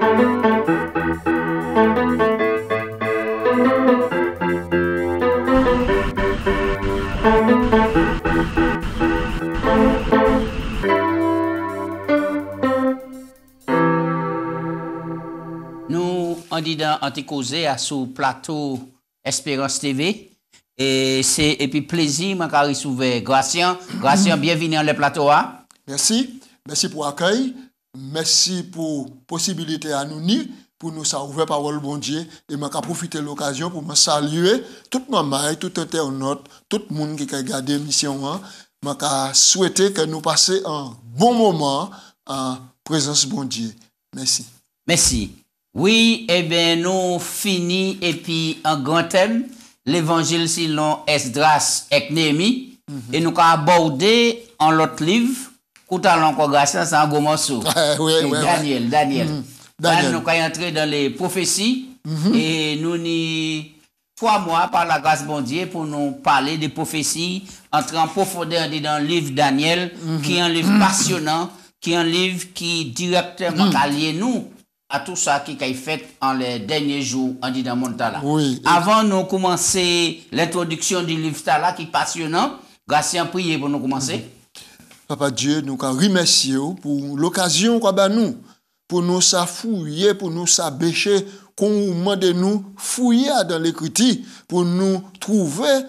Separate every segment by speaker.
Speaker 1: On dit dans Anticausé à sous plateau Espérance TV et puis plaisir Macari Souvé Gracien bienvenue dans le plateau.
Speaker 2: Merci pour l'accueil, merci pour possibilité à nous ni pour nous ça ouvert parole bon Dieu et m'a profiter de l'occasion pour me saluer toute maman, tout internaute, tout le monde qui a regardé l'émission m'a souhaiter que nous passions un bon moment en présence bon Dieu. Merci.
Speaker 1: Merci. Oui, eh bien, nous finissons et puis un grand thème, l'évangile selon Esdras et Néhémie, et nous avons abordé en l'autre livre, Koutal encore grâce c'est un gros morceau. Daniel. Nous avons entré dans les prophéties, et nous avons 3 mois par la grâce de Dieu pour nous parler des prophéties, entrer en profondeur dans le livre Daniel, qui est un livre passionnant, qui est un livre qui directement allié nous à tout ça qui a été fait en les derniers jours en dit dans Montala.
Speaker 2: Oui.
Speaker 1: Avant de commencer l'introduction du livre Tala qui est passionnant, Gracien prier pour nous commencer.
Speaker 2: Papa Dieu, nous remercions pour l'occasion qu'on nous pour nous fouiller, pour nous bêcher, qu'on demande de nous fouiller dans l'écriture pour nous trouver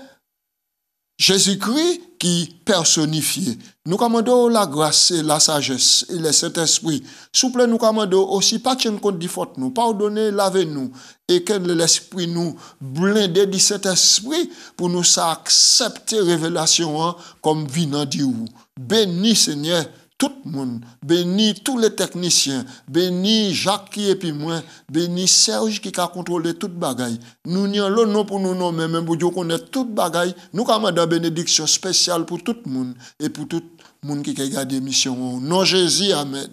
Speaker 2: Jésus-Christ qui personnifié. Nous commandons la grâce et la sagesse et le Saint-Esprit. Souple nous commandons aussi pas tenir compte des fautes nous, pardonner, laver nous et que l'Esprit nous blinde du Saint-Esprit pour nous accepter révélation comme venant de vous. Béni Seigneur tout le monde, béni tous les techniciens, béni Jacques et puis moi, béni Serge qui a contrôlé toute bagaille. Nous n'y avons non pour nous nommer, même pour Dieu connaît toute bagaille. Nous commandons bénédiction spéciale pour tout le monde et pour tout le monde qui a regardé l'émission. Non Jésus, amen.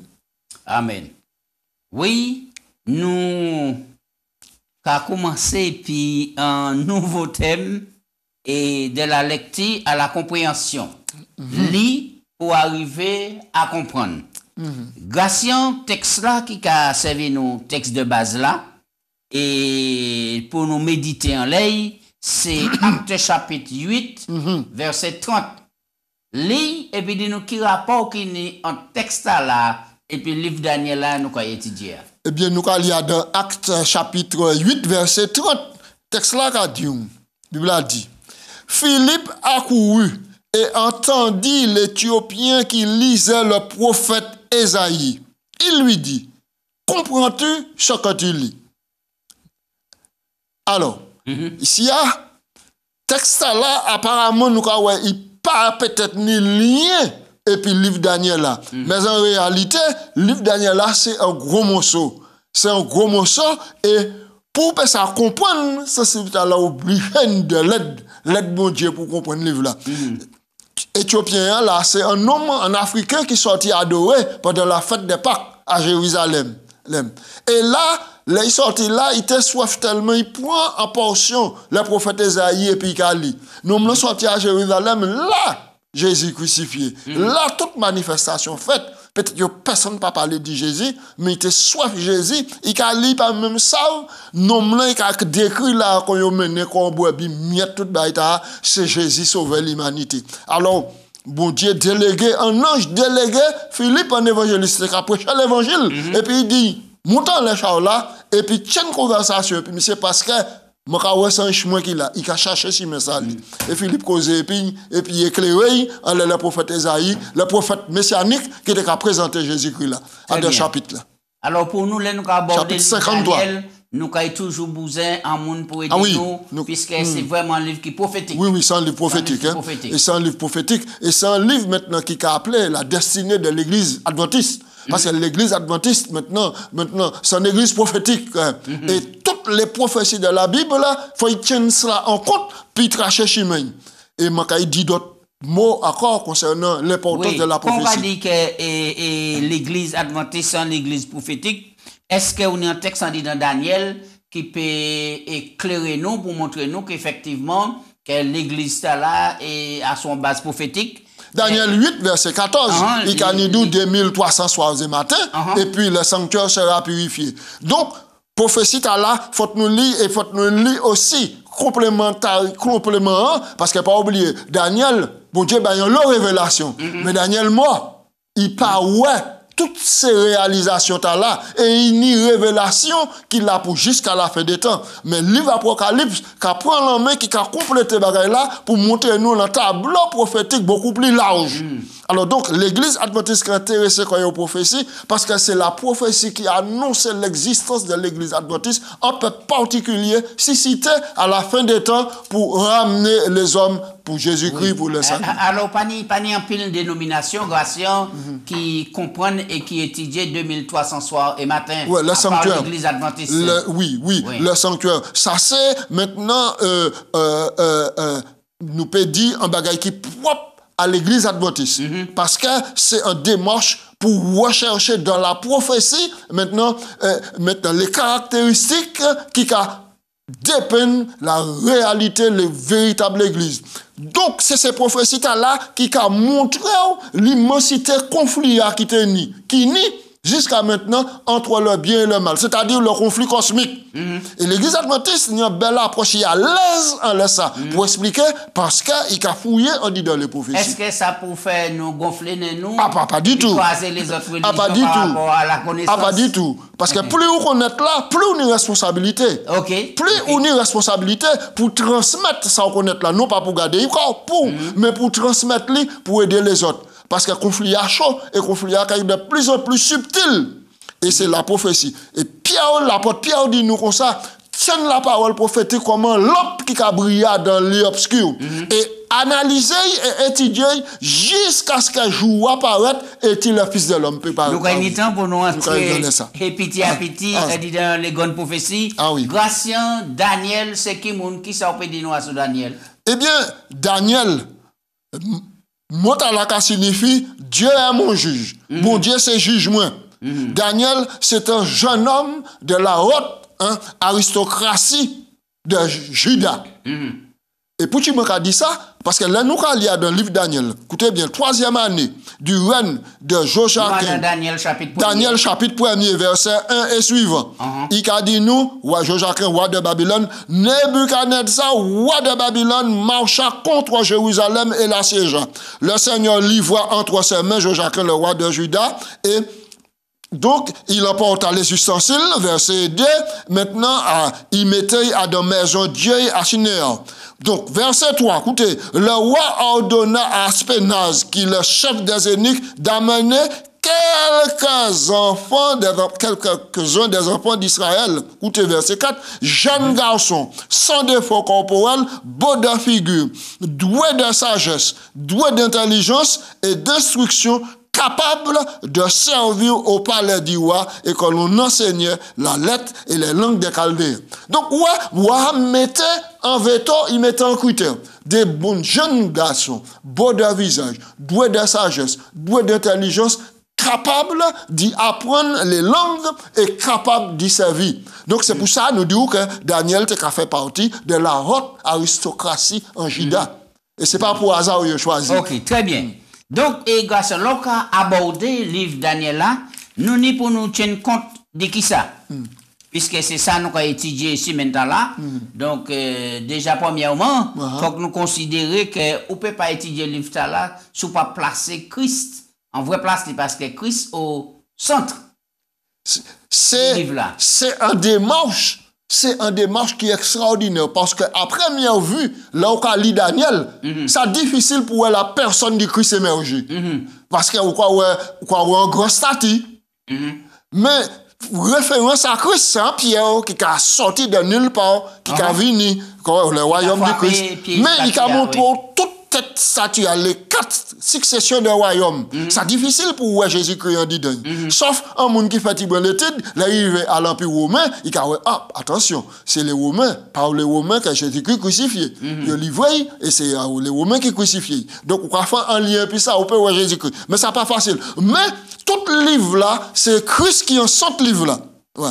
Speaker 1: Amen. Oui, nous avons commencé puis un nouveau thème et de la lecture à la compréhension. Lis pour arriver à comprendre. Gracien, texte là qui a servi nous texte de base là et pour nous méditer en l'ail, c'est Acte chapitre 8 verset 30. Lis et puis dis-nous qui rapport qui est en texte là et puis livre Daniel là nous allons étudier.
Speaker 2: Eh bien nous allons lire dans Acte chapitre 8 verset 30. Texte là qu'a dit, Bible a dit Philippe a couru et entendit l'Éthiopien qui lisait le prophète Ésaïe. Il lui dit, comprends-tu ce que tu lis? Alors, ici, il y a texte là, apparemment, nous avons pas peut-être ni lien et puis le livre Daniel là. Mais en réalité, le livre Daniel là, c'est un gros morceau. C'est un gros morceau et pour que ça comprenne, ça c'est là obligé de l'aide bon Dieu pour comprendre le livre là. Éthiopien là, c'est un homme en africain qui sortit adorer pendant la fête des Pâques à Jérusalem. Et là, il sorti là, il était soif tellement, il prend en portion le prophète Ésaïe et puis Kali. Nous sommes sortis à Jérusalem, là, Jésus crucifié. Là, toute manifestation faite. Peut-être que personne ne peut parler de Jésus, mais il était soif de Jésus. Il a lu par même ça, nom il a décrit là, quand il mené, quand il a mis tout baïta, c'est Jésus sauver l'humanité. Alors, bon Dieu délégué, un ange délégué, Philippe, un évangéliste, qui a prêché l'évangile, et puis il dit, montant les chars là, et puis tiens une conversation, et puis c'est parce que c'est un chemin qu'il a, il a cherché si message. Et Philippe causait, et puis éclairé, le prophète Ésaïe, le prophète messianique qui était à présenter Jésus-Christ là, à deux chapitres là.
Speaker 1: Alors pour nous, nous avons abordé Daniel, nous avons toujours besoin en monde pour aider nous, puisque c'est vraiment un livre qui est prophétique.
Speaker 2: Oui, c'est un livre prophétique. Et c'est un livre prophétique. Et c'est un livre maintenant qui a appelé la destinée de l'église adventiste. Parce que l'église adventiste, maintenant, c'est une église prophétique. Et toutes les prophéties de la Bible, il faut tenir cela en compte, puis tracher chemin. Et je dit d'autres mots encore concernant l'importance de la prophétie.
Speaker 1: On va dire que l'église adventiste, c'est une église prophétique. Est-ce qu'on a un texte dans Daniel qui peut éclairer nous pour montrer nous qu'effectivement, que l'église là a son base prophétique?
Speaker 2: Daniel 8, verset 14. Il a dit 2300 soirs et matin, et puis le sanctuaire sera purifié. Donc, prophétie là, faut nous lire et faut nous lire aussi complément, parce que pas oublier, Daniel, bon Dieu, ben, il y a une révélation. Mais Daniel mort, il pas ouais toutes ces réalisations là et il y a une révélation qu'il a pour jusqu'à la fin des temps. Mais le livre Apocalypse, qui prend la main, qui a complété bagaille là pour montrer nous un tableau prophétique beaucoup plus large. Alors donc, l'église adventiste est intéressée quand il y a une prophétie, parce que c'est la prophétie qui annonce l'existence de l'église adventiste, en particulier, si cité à la fin des temps pour ramener les hommes pour Jésus-Christ, pour le salut.
Speaker 1: Alors, pas ni en pile dénomination, Gratien, qui comprennent et qui étudient 2300 soirs et matin.
Speaker 2: Oui, le sanctuaire.
Speaker 1: L'église adventiste.
Speaker 2: Oui, le sanctuaire. Ça, c'est maintenant, nous peut dire un bagage qui est propre à l'église adventiste. Parce que c'est une démarche pour rechercher dans la prophétie, maintenant les caractéristiques qui dépendent la réalité, les véritables églises. Donc, c'est ces prophéties-là qui ont montré l'immensité conflit qui nie jusqu'à maintenant entre le bien et le mal, c'est-à-dire le conflit cosmique. Et l'église adventiste, il y a une belle approche, il y a l'aise en ça, pour expliquer, parce qu'il a fouillé, on dit dans les prophéties.
Speaker 1: Est-ce que ça pour faire nous gonfler nous?
Speaker 2: Pas du tout.
Speaker 1: Les autres religions par rapport à la connaissance?
Speaker 2: Pas du tout. Parce que plus on connaît là, plus on a une responsabilité. Plus on a une responsabilité pour transmettre ça qu'on connaît là, non pas pour garder, mais pour transmettre, pour aider les autres. Parce que le conflit est chaud et le conflit est de plus en plus subtil. Et c'est la prophétie. Et Pierre, l'apôtre Pierre dit nous comme ça, tiens la parole prophétique comme un lampe qui a brillé dans l'œil obscur. Et analyser et étudier jusqu'à ce que jour apparaisse et le Fils de l'homme peut paraître.
Speaker 1: Nous avons temps pour nous entrer et petit à petit dans les grandes prophéties. Gratien, Daniel, c'est qui ça peut dire nous sur Daniel?
Speaker 2: Eh bien, Daniel, Motalaka signifie Dieu est mon juge. Mon Dieu, c'est juge-moi. Daniel, c'est un jeune homme de la haute aristocratie de Juda. Et pourquoi tu m'as dit ça? Parce que là, nous avons lu dans le livre Daniel, écoutez bien, 3e année du règne de Joachim.
Speaker 1: Daniel
Speaker 2: chapitre 1er, verset 1 et suivant. Il a dit nous, Joachim, roi de Babylone, Nebuchadnezzar, roi de Babylone, marcha contre Jérusalem et l'assiégea. Le Seigneur livra entre ses mains Joachim, le roi de Juda, et donc, il emporta les ustensiles, verset 2, maintenant, il mettait à la maison Dieu à Shinéa. Donc, verset 3, écoutez, le roi ordonna à Aspenaz, qui est le chef des eunuques, d'amener quelques-uns des enfants d'Israël, écoutez, verset 4, jeunes garçons, sans défaut corporel, beaux de figure, doués de sagesse, doués d'intelligence et d'instruction, capable de servir au palais du roi et que l'on enseignait la lettre et les langues des Chaldéens. Donc, roi mettait en veto, il mettait en critère des bons jeunes garçons, beaux de visage, doués de sagesse, doués d'intelligence, capables d'y apprendre les langues et capables d'y servir. Donc, c'est pour ça que nous disons que Daniel a fait partie de la haute aristocratie en Juda. Et ce n'est pas pour hasard qu'il a choisi.
Speaker 1: Ok, très bien. Donc, et grâce à l'oka abordé le livre Daniel là, nous n'y pour nous tenir compte de qui ça. Puisque c'est ça nous avons étudié ici maintenant là. Donc, déjà premièrement, il faut que nous considérions qu'on ne peut pas étudier le livre là si on ne pas placer Christ en vraie place, parce que Christ au centre.
Speaker 2: C'est un démarche. C'est un démarche qui est extraordinaire parce qu'à première vue, là où on lit Daniel, c'est difficile pour la personne du Christ émerger. Parce qu'on croit un grand statut. Mais référence à Christ, c'est un Pierre qui a sorti de nulle part, qui a venu le royaume du Christ. Mais il a montré toute cette statue, les 4 successions de royaumes. C'est difficile pour Jésus-Christ en dit. Sauf un monde qui fait l'étude, l'arrivée à l'Empire romain, il a dit, attention, c'est les Romains, par les Romains que Jésus-Christ crucifié. Il livré et c'est les Romains qui crucifient. Donc, on va faire un lien, puis ça, on peut voir Jésus-Christ. Mais ça n'est pas facile. Mais, tout le livre là, c'est Christ qui en centre livre là. Ouais.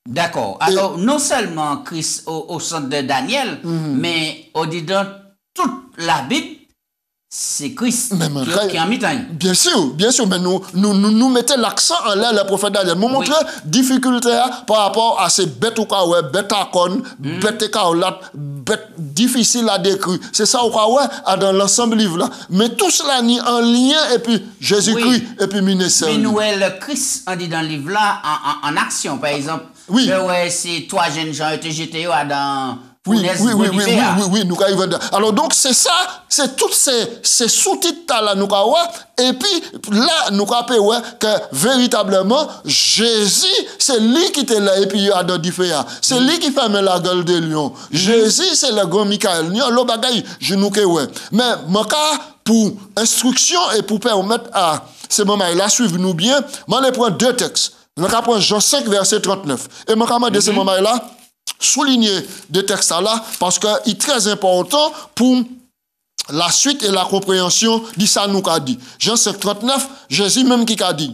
Speaker 1: D'accord. Alors, non seulement Christ au centre de Daniel, mais au dedans toute la Bible, c'est Christ
Speaker 2: Mais
Speaker 1: qui est en mi-temps.
Speaker 2: Bien sûr, mais nous mettons l'accent en l'air, le prophète Daniel. Nous montrons difficulté par rapport à ces bêtes ou quoi, ouais, bêtes à cornes, bêtes écarlates, bêtes difficiles à décrire. C'est ça ou quoi, ouais, dans l'ensemble livre là. Mais tout cela ni en lien, et puis Jésus-Christ, et puis ministère.
Speaker 1: Mais nous, le Christ, on dit dans le livre là, en action, par exemple.
Speaker 2: Oui.
Speaker 1: Ouais, c'est trois jeunes gens étaient jetés dans.
Speaker 2: Oui, nous arrivons. Alors donc c'est ça, c'est tous ces sous-titres là nous et puis là nous avons que véritablement Jésus c'est lui qui était là et puis il y a dans différents. C'est lui qui ferme la gueule de lion. Jésus c'est le grand Michael. Lo bagay je nous que ouais. Mais mon cas pour instruction et pour permettre à ces moments là suivre nous bien, moi les prendre deux textes. On va prendre Jean 5 verset 39. Et moi de ces moments là souligner des textes là parce que il est très important pour la suite et la compréhension de ça nous qu'a dit. Jean 5, 39, Jésus même qui a dit,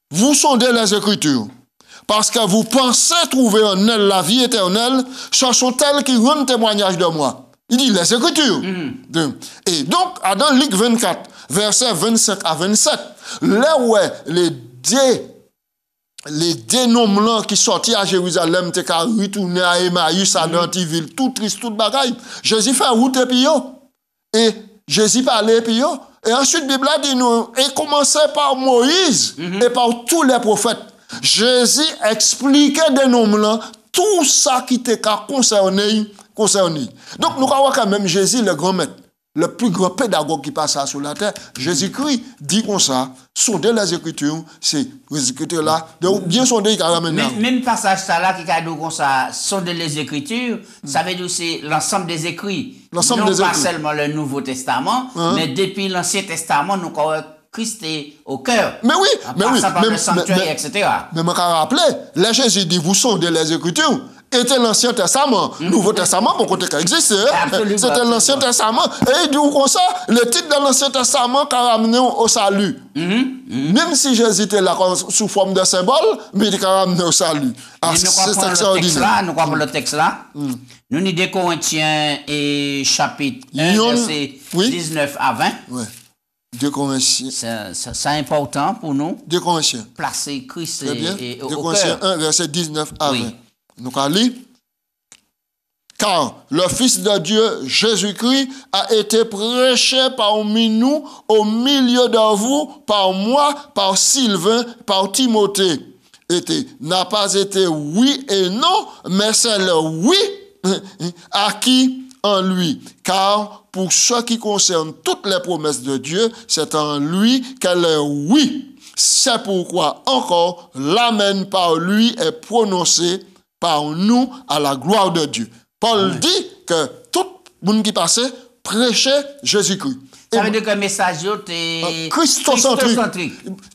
Speaker 2: vous sondez les Écritures, parce que vous pensez trouver en elles la vie éternelle, ce sont elles qui rendent témoignage de moi. Il dit les Écritures. Et donc, dans Luc 24, versets 25 à 27, là où les dénombrants qui sortaient à Jérusalem, t'es qu'à retourner à Emmaüs, à Nantiville, tout triste, tout bagaille. Jésus fait route et puis et Jésus parlait et puis et ensuite, la Bible a dit nous, et commençait par Moïse et par tous les prophètes. Jésus expliquait des dénombrants tout ça qui était concerné. Donc, nous avons quand même Jésus, le grand maître. Le plus grand pédagogue qui passe sur la terre, Jésus-Christ dit comme ça, sonder les Écritures, c'est les Écritures là, donc bien sonder il ramène.
Speaker 1: Même passage ça là qui a dit comme ça, sonder les Écritures, ça veut dire c'est l'ensemble des écrits.
Speaker 2: L'ensemble des
Speaker 1: écrits. Non pas
Speaker 2: écrits.
Speaker 1: seulement le Nouveau Testament, mais depuis l'Ancien Testament, nous avons Christ est au cœur.
Speaker 2: Mais oui,
Speaker 1: le sanctuaire, etc.
Speaker 2: Mais je me rappelle, là Jésus dit, vous sondez les Écritures. Était l'Ancien Testament. Nouveau Testament, pour côté qui existe. C'était l'Ancien Testament. Et il dit comme ça, le titre de l'Ancien Testament qui a ramené au salut. Même si Jésus était là sous forme de symbole, mais il a ramené au salut.
Speaker 1: C'est extraordinaire. Nous croyons le texte là. Nous avons 2 Corinthiens et chapitre 1, verset 19 à 20.
Speaker 2: Oui. 2 Corinthiens.
Speaker 1: C'est important pour nous.
Speaker 2: 2 Corinthiens.
Speaker 1: Placer Christ
Speaker 2: et au cœur. 2 Corinthiens 1, verset 19 à 20. Nous allons lire. Car le Fils de Dieu, Jésus-Christ, a été prêché parmi nous, au milieu de vous, par moi, par Sylvain, par Timothée. N'a pas été oui et non, mais c'est le oui acquis en lui. Car pour ce qui concerne toutes les promesses de Dieu, c'est en lui qu'elle est oui. C'est pourquoi encore l'amen par lui est prononcé par nous à la gloire de Dieu. Paul dit que tout le monde qui passait prêchait Jésus-Christ.
Speaker 1: Ça veut dire que le message est
Speaker 2: christocentrique.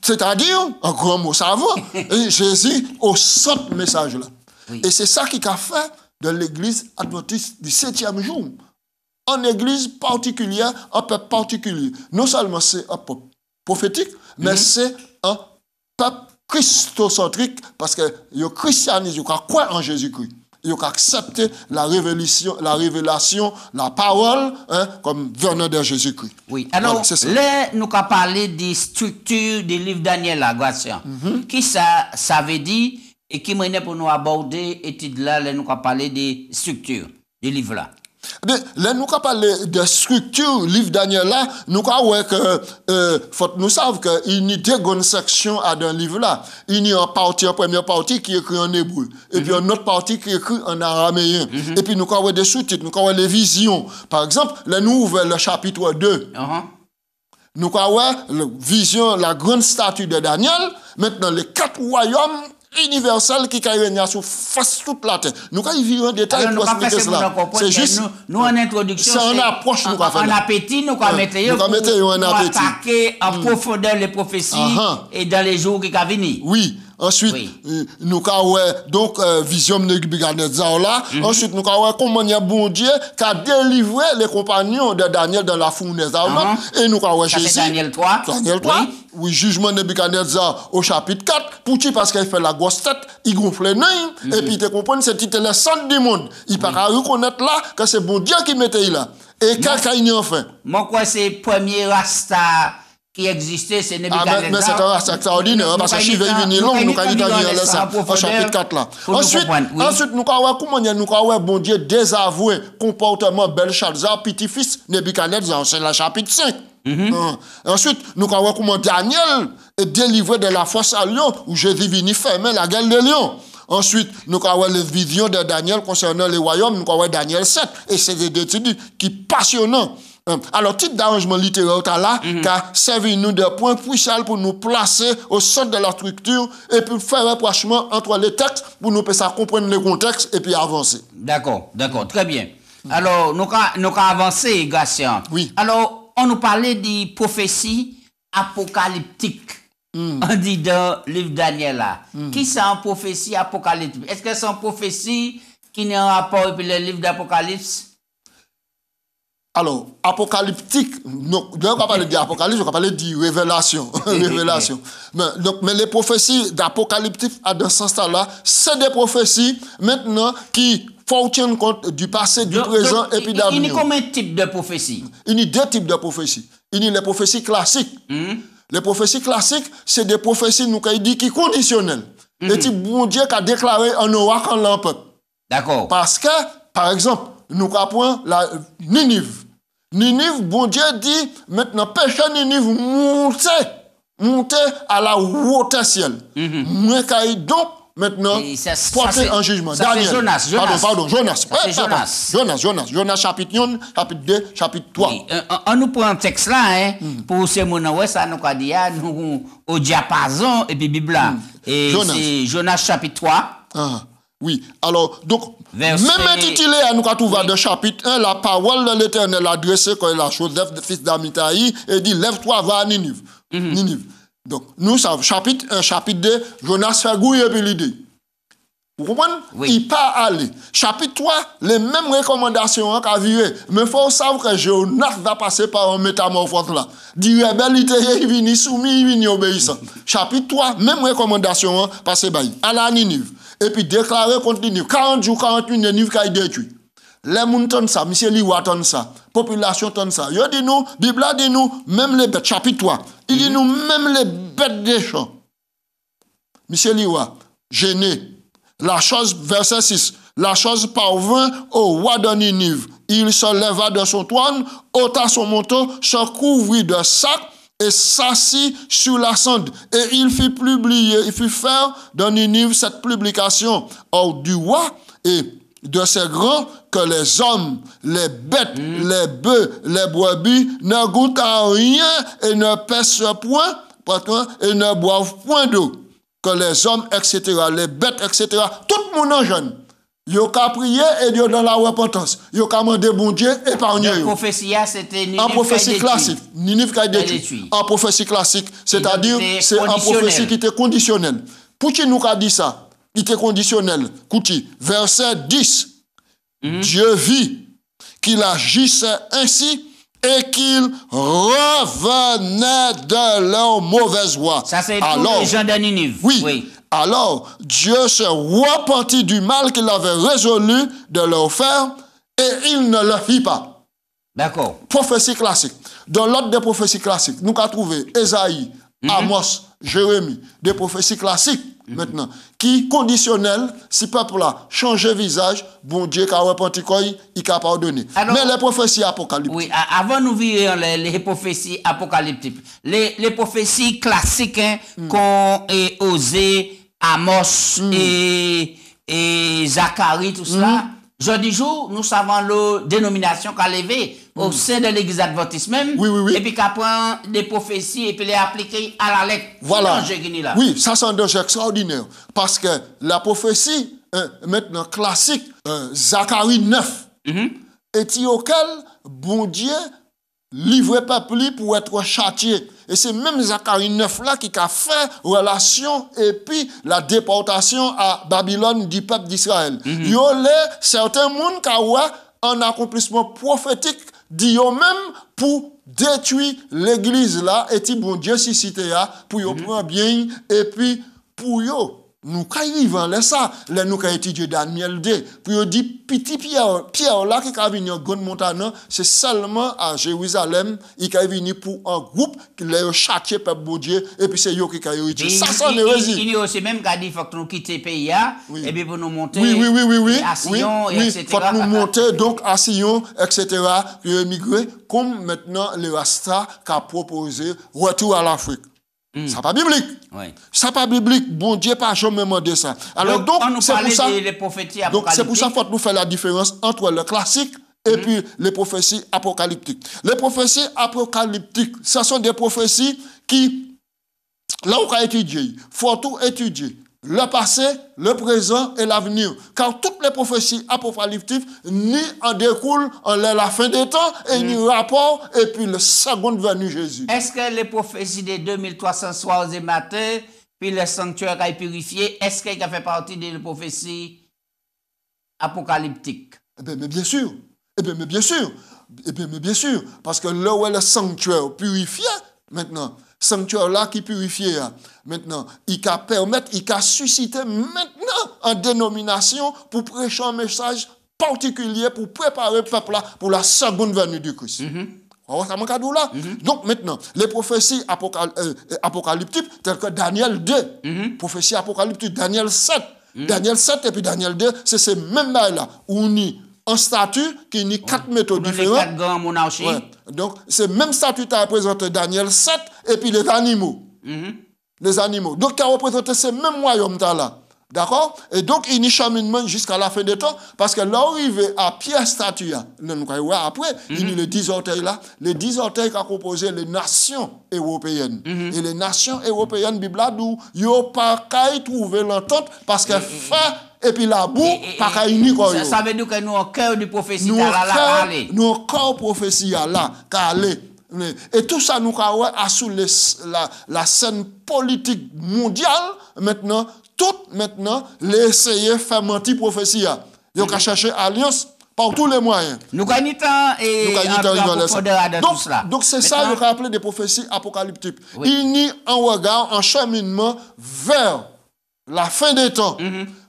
Speaker 2: C'est-à-dire, en grand mot savant, Jésus au centre message là. Oui. Et c'est ça qui a fait de l'église adventiste du 7e jour. En église particulière, un peuple particulier. Non seulement c'est un peuple prophétique, mais c'est un peuple christocentrique parce que le christianisme, il croit en Jésus-Christ. Il a accepté la révélation, la parole, comme venant de Jésus-Christ.
Speaker 1: Oui, alors, là, nous avons parlé des structures du livre Daniel, la grâce. Qui ça veut dire, et qui m'a pour nous aborder, étude là, nous avons parlé des structures du livre là.
Speaker 2: Là, nous avons parlé de structure, livre Daniel là, nous avons que, nous savons qu'il y a 2 grandes sections à dans livre là. Il y a une première partie qui est écrite en hébreu, et puis une autre partie qui est écrite en araméen. Et puis nous avons des sous-titres, nous avons les visions. Par exemple, là, nous ouvrons le chapitre 2. Nous avons la vision, la grande statue de Daniel, maintenant les 4 royaumes universel qui règne sur face toute la terre. Nous allons vivre en détail pour expliquer cela. C'est juste
Speaker 1: nous en introduction,
Speaker 2: c'est en approche nous
Speaker 1: en appétit nous allons mettre
Speaker 2: en appétit.
Speaker 1: Attaquer en profondeur les prophéties et dans les jours qui vont venir.
Speaker 2: Oui. Ensuite, nous avons donc vision de Nebuchadnezzar là. Ensuite, nous avons comment il y a bon Dieu qui a délivré les compagnons de Daniel dans la fournaise ardente. Et nous avons Jésus.
Speaker 1: Daniel 3.
Speaker 2: Daniel 3. Oui, jugement de Nebuchadnezzar au chapitre 4. Pour qui? Parce qu'il fait la grosse tête, il gonfle les nains. Et puis, tu comprends, c'est le centre du monde. Il peut pas reconnaître là que c'est bon Dieu qui mettait là. Et quelqu'un il est enfin.
Speaker 1: Moi, quoi, c'est le premier Rasta qui existait, c'est Nebuchadnezzar.
Speaker 2: Mais c'est un rasta extraordinaire, parce que je vais venir long, nous allons dire ça, au chapitre 4 là. Ensuite, nous allons comment nous allons bon Dieu désavouer comportement Belshazzar, petit-fils Nebuchadnezzar, c'est le chapitre 5. Ensuite, nous allons comment Daniel est délivré de la fosse à lion, où Jésus vient fermer la gueule des lions. Ensuite, nous avons les visions de Daniel concernant les royaumes, nous avons Daniel 7, et c'est des études qui sont passionnants. Alors, type d'arrangement littéraire là, qui a servi nous de points puissants pour nous placer au centre de la structure et puis faire un rapprochement entre les textes pour nous faire comprendre le contexte et puis avancer.
Speaker 1: D'accord, très bien. Alors, nous avons avancé, Gatien.
Speaker 2: Oui.
Speaker 1: Alors, on nous parlait des prophéties apocalyptiques. On dit dans le livre Daniel là. Qui c'est une prophétie apocalyptique? Est-ce que c'est une prophétie qui n'est en rapport avec le livre d'Apocalypse?
Speaker 2: Alors, apocalyptique, donc, je ne vais pas parler d'Apocalypse, je vais parler de révélation. Révélation. Mais les prophéties d'apocalyptique, dans ce sens-là, c'est des prophéties maintenant qui faut tenir compte du passé, du présent et puis d'avenir.
Speaker 1: Il y a combien de types de prophéties?
Speaker 2: Il y a deux types de prophéties. Il y a les prophéties classiques. Les prophéties classiques, c'est des prophéties nous dit qui conditionnelles. Et type bon Dieu qui a déclaré en oracle en l'emporte.
Speaker 1: D'accord.
Speaker 2: Parce que, par exemple, nous apprenons la Ninive. Ninive, bon Dieu dit, maintenant, péché Ninive, montez à la hauteur ciel. Moi, donc, maintenant, porter un jugement.
Speaker 1: Daniel.
Speaker 2: Jonas, chapitre 1, chapitre 2, chapitre 3.
Speaker 1: Oui. On nous prend un texte là, pour ce moment, ça nous a dit, nous, au diapason, et puis Bible là. Et c'est Jonas chapitre 3.
Speaker 2: Oui, alors, donc,
Speaker 1: Verset...
Speaker 2: même intitulé à nous trouver de chapitre 1, la parole de l'Éternel adressée quand il a Joseph, fils d'Amitai, et dit, lève-toi, va à Ninive. Ninive. Donc, nous savons, chapitre 1, chapitre 2, Jonas fait gouiller et puis l'idée. Vous comprenez? Oui. Il part aller. Chapitre 3, les mêmes recommandations qu'a vu. Mais il faut savoir que Jonas va passer par un métamorphose là. Du rebelle, il vient soumis, il vient obéissant. Chapitre 3, même recommandation passer par à la Ninive. Et puis déclarer contre Ninive. 40 jours, 48 Ninive qui a détruit. Les gens tonne ça, monsieur Liwa tonne ça, population tonne ça. Il dit nous, Bible dit nous, même les bêtes, chapitre 3, il dit nous, même les bêtes des champs. Monsieur Liwa, gêné. La chose, verset 6, la chose parvint au roi de Ninive. Il se leva de son trône, ôta son manteau, se couvrit de sac et s'assit sur la cendre. Et il fit publier, il fit faire dans Ninive cette publication hors du roi et de ces grands que les hommes, les bêtes, les bœufs, les brebis ne goûtent à rien et ne pèsent point et ne boivent point d'eau. Que les hommes, etc., les bêtes, etc., tout le monde en jeune. Ils ont prié et ils ont dans la repentance. Ils ont demandé bon Dieu épargner.
Speaker 1: La prophétie, c'était Ninive.
Speaker 2: En prophétie classique. Ninive qui a détruit. En prophétie classique, c'est-à-dire, c'est en prophétie qui était conditionnelle. Pour qui nous a dit ça? Il était conditionnel. Écoutez, verset 10. Dieu vit qu'il agissait ainsi et qu'ils revenaient de leur mauvaise voie.
Speaker 1: Ça, c'est tous les gens de Ninive.
Speaker 2: Oui. Alors, Dieu se repentit du mal qu'il avait résolu de leur faire et il ne le fit pas.
Speaker 1: D'accord.
Speaker 2: Prophétie classique. Dans l'ordre des prophéties classiques, nous avons trouvé Ésaïe, Amos, Jérémie, des prophéties classiques maintenant, qui conditionnent si peuple là change visage, bon Dieu qui a repenti il a pardonné. Mais les prophéties apocalyptiques.
Speaker 1: Oui, avant nous virer les prophéties apocalyptiques, les prophéties classiques qu'ont osé Amos et Zacharie, tout cela. Jeudi jour, nous savons la dénomination qu'a levée au sein de l'église adventiste même.
Speaker 2: Oui.
Speaker 1: Et puis qu'elle prend des prophéties et puis les appliquer à la lettre.
Speaker 2: Voilà. Oui, ça c'est un danger extraordinaire. Parce que la prophétie, maintenant classique, Zacharie 9, est auquel bon Dieu livrait peuple pour être châtié. Et c'est même Zacharie 9 là qui a fait relation et puis la déportation à Babylone du peuple d'Israël. Il y a certains monde qui ont un accomplissement prophétique dit même pour détruire l'église là et ti bon Dieu si cité là pour yo prendre bien et puis pour yo nous kay vivant là ça là nous kay étudier Daniel 2 pour yo dit petit Pierre là qui ka venir grande montagne c'est seulement à Jérusalem il ka venir pour un groupe qui les châtier peuple bon Dieu et puis c'est yo qui ka utile ça c'est hérésie
Speaker 1: il y a aussi même qui dit faut que nous quitter pays et puis pour nous monter
Speaker 2: à Sion etc. faut nous monter donc à Sion etc. puis émigrer comme maintenant les Rasta qui a proposé retour à l'Afrique. Ça pas biblique.
Speaker 1: Oui.
Speaker 2: Ça pas biblique. Bon Dieu pas jamais demandé ça. Alors donc
Speaker 1: c'est pour ça les prophéties apocalyptiques.
Speaker 2: Donc c'est pour ça faut nous faire la différence entre le classique et puis les prophéties apocalyptiques. Les prophéties apocalyptiques, ce sont des prophéties qui là où on étudier, faut tout étudier. Le passé, le présent et l'avenir. Car toutes les prophéties apocalyptiques ni en découlent en la fin des temps et ni rapport et puis le second venu Jésus.
Speaker 1: Est-ce que les prophéties des 2300 soirs et matins, puis le sanctuaire qui est purifié, est-ce qu'il a fait partie des prophéties apocalyptiques?
Speaker 2: Eh bien, mais bien sûr. Mais bien sûr. Parce que là où est le sanctuaire purifié, maintenant, sanctuaire là qui purifie maintenant il va permettre il va susciter maintenant en dénomination pour prêcher un message particulier pour préparer le peuple là pour la seconde venue du Christ. Ça manque là. Donc maintenant les prophéties apocalyptiques telles que Daniel 2 prophétie apocalyptique Daniel 7 Daniel 7 et puis Daniel 2 c'est ces mêmes là où on y un statut qui nie quatre méthodes différentes.
Speaker 1: Quatre grandes monarchies.
Speaker 2: Ouais. Donc, c'est même statut qui a représenté Daniel 7 et puis les animaux. Les animaux. Donc, qui a représenté ces mêmes royaumes-là. D'accord? Et donc, il y a cheminement jusqu'à la fin des temps. Parce que là, arrivé à Pierre statue, nous allons voir après, il y a les 10 orteils là. Les 10 orteils qui ont composé les nations européennes. Et les nations européennes, Bible là, d'où ils n'ont pas qu'à trouver l'entente parce que et puis la boue, pas qu'à unir.
Speaker 1: Ça veut dire que nous, au cœur du prophétie, nous,
Speaker 2: au cœur prophétie, là, et tout ça, nous avons sous la scène politique mondiale, maintenant, les essayer de faire mentir prophétie. Ils ont cherché alliance par tous les moyens.
Speaker 1: Nous gagnons temps et tout cela.
Speaker 2: Donc c'est ça qu'on appelle des prophéties apocalyptiques. Il y a un regard, un cheminement vers la fin des temps.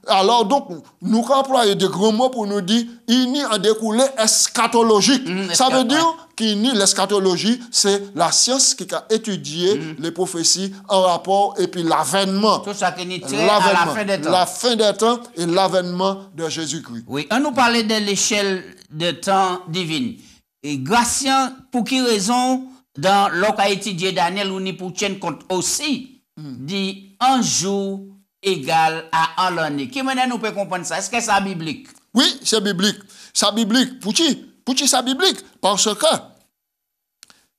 Speaker 2: Alors donc, nous employons des grands mots pour nous dire il y a un découlé eschatologique. Ça veut dire qu'il y a l'eschatologie, c'est la science qui a étudié les prophéties en rapport et puis l'avènement.
Speaker 1: Tout ça qui est tiré à la fin des temps.
Speaker 2: La fin des temps et l'avènement de Jésus-Christ.
Speaker 1: Oui, on nous parlait de l'échelle de temps divine. Et Gratien, pour quelle raison, dans l'oca étudié Daniel, on y pour tenir compte aussi, dit un jour égal à un année. Qui maintenant nous peut comprendre ça? Est-ce que c'est biblique?
Speaker 2: Oui, c'est biblique. C'est biblique. Pour qui c'est biblique? Parce que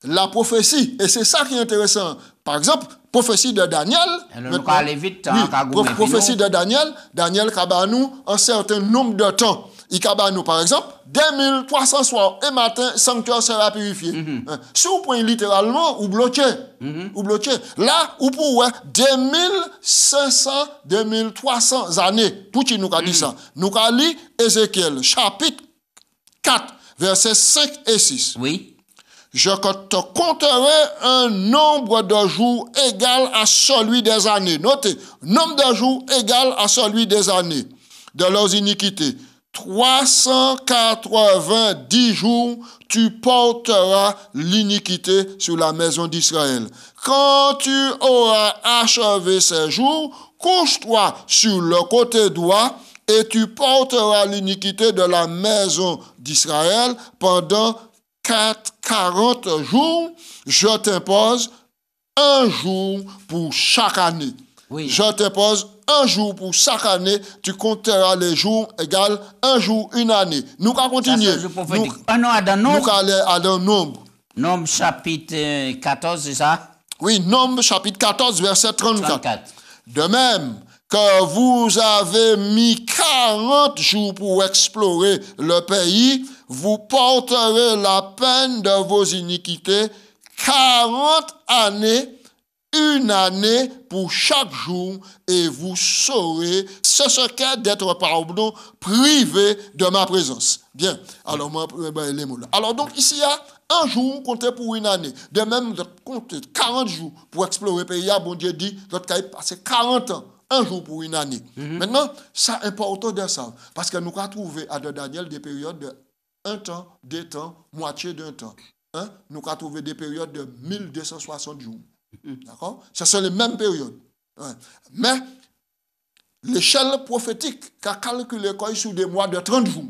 Speaker 2: la prophétie, et c'est ça qui est intéressant. Par exemple, prophétie de Daniel.
Speaker 1: Alors, nous aller vite.
Speaker 2: Prophétie de Daniel Kabanou, un certain nombre de temps. Il Kabanou, par exemple, 2300 soirs et matin, sanctuaire sera purifié. Si vous prenez littéralement, ou bloqué. Là, vous pouvez 2500, 2300 années. Pour qui nous a dit ça? Nous a lu Ézéchiel, chapitre 4, versets 5 et 6.
Speaker 1: Oui.
Speaker 2: Je te compterai un nombre de jours égal à celui des années. Notez, nombre de jours égal à celui des années de leurs iniquités. 390 jours, tu porteras l'iniquité sur la maison d'Israël. Quand tu auras achevé ces jours, couche-toi sur le côté droit et tu porteras l'iniquité de la maison d'Israël pendant 40 jours. Je t'impose un jour pour chaque année.
Speaker 1: Oui.
Speaker 2: Je t'impose un jour pour chaque année, tu compteras les jours égal un jour, une année. Nous allons continuer. Nous allons aller à un nombre.
Speaker 1: Nombre chapitre 14, c'est ça?
Speaker 2: Oui, Nombre chapitre 14, verset 34. De même que vous avez mis 40 jours pour explorer le pays, vous porterez la peine de vos iniquités 40 années, une année pour chaque jour, et vous saurez ce qu'est d'être, pardon, privé de ma présence. Bien, alors moi, les mots là. Alors donc ici, il y a un jour compté pour une année. De même, compter 40 jours pour explorer le pays. Bon Dieu dit, notre cas passé 40 ans, un jour pour une année. Maintenant, c'est important de ça, parce que nous avons trouvé à Daniel des périodes de 1 temps, 2 temps, moitié d'un temps. Hein? Nous avons trouvé des périodes de 1260 jours. D'accord? Ce sont les mêmes périodes. Ouais. Mais l'échelle prophétique qu'a calculé sur des mois de 30 jours.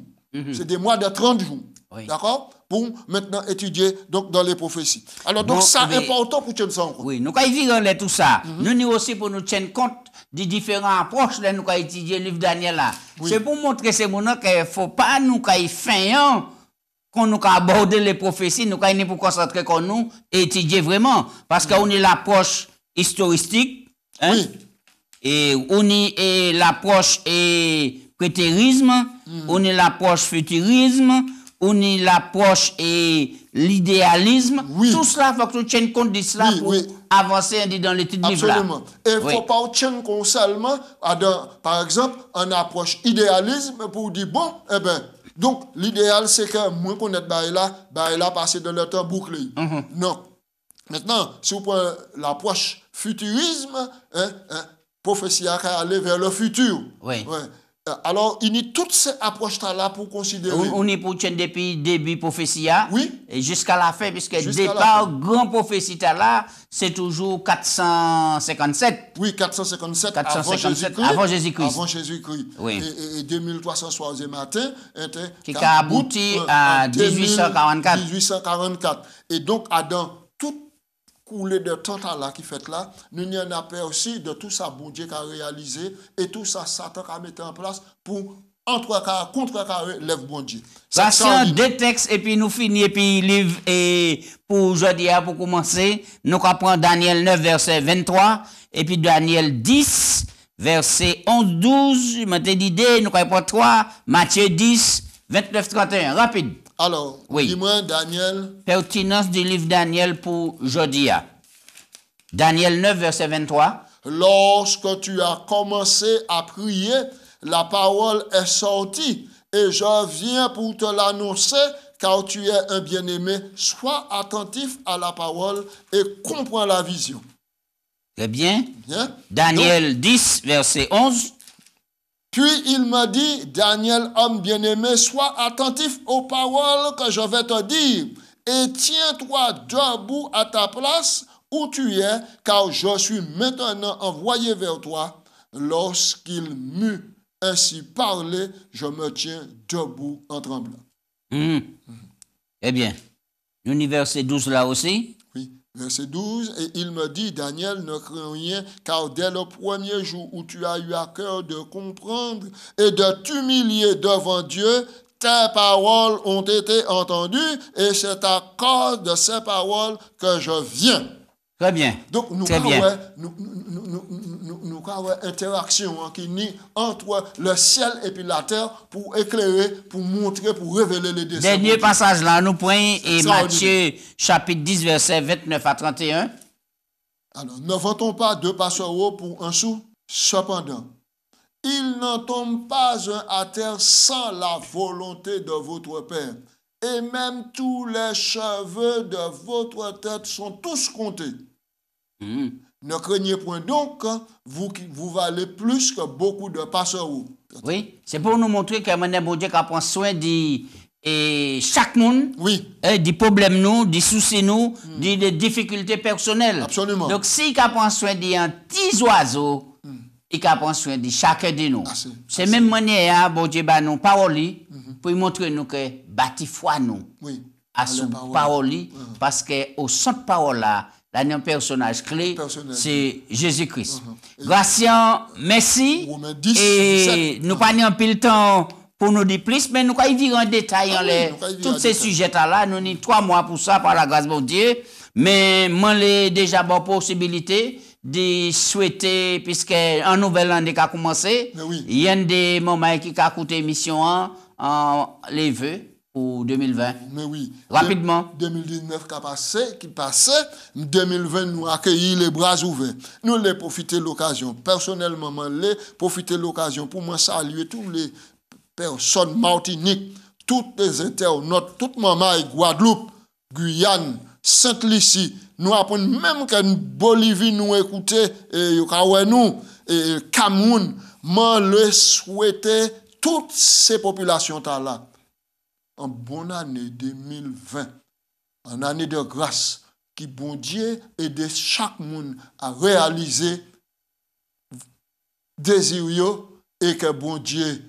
Speaker 2: C'est des mois de 30 jours.
Speaker 1: Oui.
Speaker 2: D'accord? Pour maintenant étudier donc, dans les prophéties. Alors, donc, ça c'est important pour tenir ça en compte.
Speaker 1: Oui, nous avons vu tout ça. Nous aussi pour nous tenir compte des différentes approches là, nous avons étudié le livre Daniel là. Oui. C'est pour montrer ces gens qu'il ne faut pas nous faire quand nous aborder les prophéties, nous avons pour concentrer qu'on nous étudier vraiment. Parce qu'on est l'approche historique, hein? Oui. Et on est l'approche prétérisme, on est l'approche futurisme, on est l'approche et l'idéalisme. Oui. Tout cela, il faut que nous tenions compte de cela pour avancer dans l'étude du livre.
Speaker 2: Absolument. Et il ne faut pas tenir compte seulement, par exemple, une approche idéalisme pour dire, bon, eh bien, donc l'idéal, c'est que moi, connaître là, passer dans le temps bouclé. Non. Maintenant, si vous prenez l'approche futurisme, prophétie à aller vers le futur.
Speaker 1: Oui.
Speaker 2: Ouais. Alors, il y a toutes ces approches-là pour considérer.
Speaker 1: On est pour tenir depuis le début prophétie
Speaker 2: oui.
Speaker 1: Et jusqu'à la fin, puisque le départ, grand prophétie là, c'est toujours 457.
Speaker 2: Oui, 457
Speaker 1: avant Jésus-Christ.
Speaker 2: Avant Jésus-Christ.
Speaker 1: Oui.
Speaker 2: Et 2300 matin,
Speaker 1: qui a abouti à 1844.
Speaker 2: 1844. Et donc, dans tout coulé de temps là qui fait là, nous n'y en avons aussi de tout ça, bon Dieu qui a réalisé, et tout ça, Satan qui a mis en place pour contrecarrer l'œuvre bon Dieu.
Speaker 1: Voici deux textes, et puis nous finissons, et puis livre, et pour aujourd'hui, pour commencer, nous apprenons Daniel 9, verset 23, et puis Daniel 10, verset 11-12, l'idée, nous apprenons 3, Matthieu 10, 29-31, rapide.
Speaker 2: Alors,
Speaker 1: oui.
Speaker 2: Dis-moi, Daniel.
Speaker 1: Pertinence du livre Daniel pour aujourd'hui. Daniel 9, verset 23.
Speaker 2: Lorsque tu as commencé à prier, la parole est sortie et je viens pour te l'annoncer car tu es un bien-aimé. Sois attentif à la parole et comprends la vision.
Speaker 1: Très bien.
Speaker 2: Bien.
Speaker 1: Daniel 10, verset 11.
Speaker 2: Puis il me dit, Daniel, homme bien-aimé, sois attentif aux paroles que je vais te dire et tiens-toi debout à ta place où tu es, car je suis maintenant envoyé vers toi. Lorsqu'il m'eut ainsi parlé, je me tiens debout en tremblant.
Speaker 1: Eh bien, verset 12 là aussi.
Speaker 2: Verset 12, et il me dit, Daniel, ne crains rien, car dès le premier jour où tu as eu à cœur de comprendre et de t'humilier devant Dieu, tes paroles ont été entendues, et c'est à cause de ces paroles que je viens.
Speaker 1: Très bien.
Speaker 2: Donc, nous avons une interaction qui nie entre le ciel et puis la terre pour éclairer, pour montrer, pour révéler les desseins.
Speaker 1: Dernier passage là, nous prenons et Matthieu chapitre 10, verset 29 à 31.
Speaker 2: Alors, ne vantons pas deux passereaux pour un sou. Cependant, il n'en tombe pas un à terre sans la volonté de votre Père. Et même tous les cheveux de votre tête sont tous comptés. Ne craignez point donc, vous valez plus que beaucoup de passereaux.
Speaker 1: Oui, c'est pour nous montrer que maintenant, bon Dieu, prend soin de chaque monde,
Speaker 2: oui.
Speaker 1: Des problèmes, nous, des soucis, nous, des difficultés personnelles.
Speaker 2: Absolument.
Speaker 1: Donc, si il prend soin d'un petit oiseau, il prend soin de chacun de nous. C'est la même manière, bon Dieu, nous parole pour montrer nous que bâti foi nous.
Speaker 2: Oui.
Speaker 1: À son parole, parce que au centre parole là, un personnage clé, c'est Jésus-Christ. Gratien, merci. Et nous pas un peu le temps pour nous dire plus, mais nous allons dire en détail tous ces sujets-là. Nous avons 3 mois pour ça, par la grâce de Dieu. Mais moi, j'ai déjà bonne possibilité de souhaiter, puisque un nouvel année qui a commencé, il y a des moments qui ont coûté l'émission, les vœux. pour 2020.
Speaker 2: Mais oui.
Speaker 1: Rapidement.
Speaker 2: 2019 qui passait, 2020 nous accueillit les bras ouverts. Nous les profiter l'occasion. Personnellement, les profiter l'occasion pour moi saluer tous les personnes Martinique, toutes les internautes, toute maman et Guadeloupe, Guyane, Sainte-Lucie. Nous apprenons même qu'en Bolivie nous écouter et nous et Cameroun, moi le souhaiter toutes ces populations là en bonne année 2020, en année de grâce, qui bon Dieu aide chaque monde à réaliser désir et que bon Dieu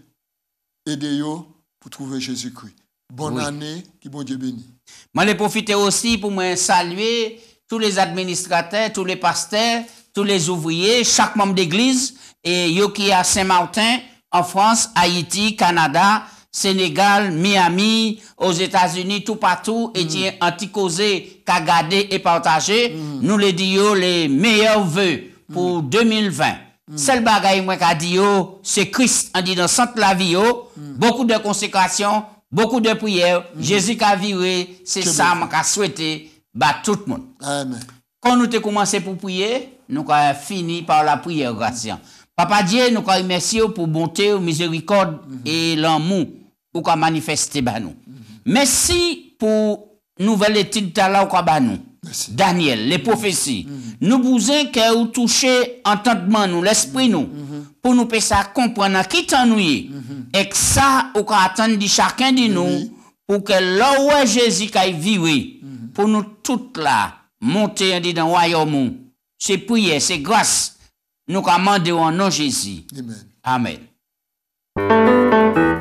Speaker 2: aide yo pour trouver Jésus-Christ. Bonne année, qui bon Dieu bénit.
Speaker 1: Moi, je profite aussi pour me saluer tous les administrateurs, tous les pasteurs, tous les ouvriers, chaque membre d'église, et yo qui est à Saint-Martin, en France, Haïti, Canada, Sénégal, Miami, aux États-Unis, tout partout, et qui est anti-causé, qu'a gardé et partagé, nous les disons les meilleurs vœux pour 2020. Seul bagaille moi qu'a dit c'est Christ, on dit dans centre la vie beaucoup de consécration, beaucoup de prières, Jésus qu'a viré, c'est ça moi qu'a souhaité tout le monde.
Speaker 2: Amen.
Speaker 1: Quand nous avons commencé pour prier, nous avons fini par la prière grâce. Papa Dieu, nous remercions pour bonté, miséricorde et l'amour pour qu'on manifeste nous. Merci pour nouvelle étude là au nous. Daniel, les prophéties. Nous besoin que vous touchez entendement nous, l'esprit nous, pour nous faire ça comprendre qui t'en nous et que ça ou qu'on attend de chacun de nous pour que là où Jésus qui vivre pour nous toutes là monter dans le royaume. C'est prière, c'est grâce. Nous commandons en nom de Jésus.
Speaker 2: Amen.
Speaker 1: Amen.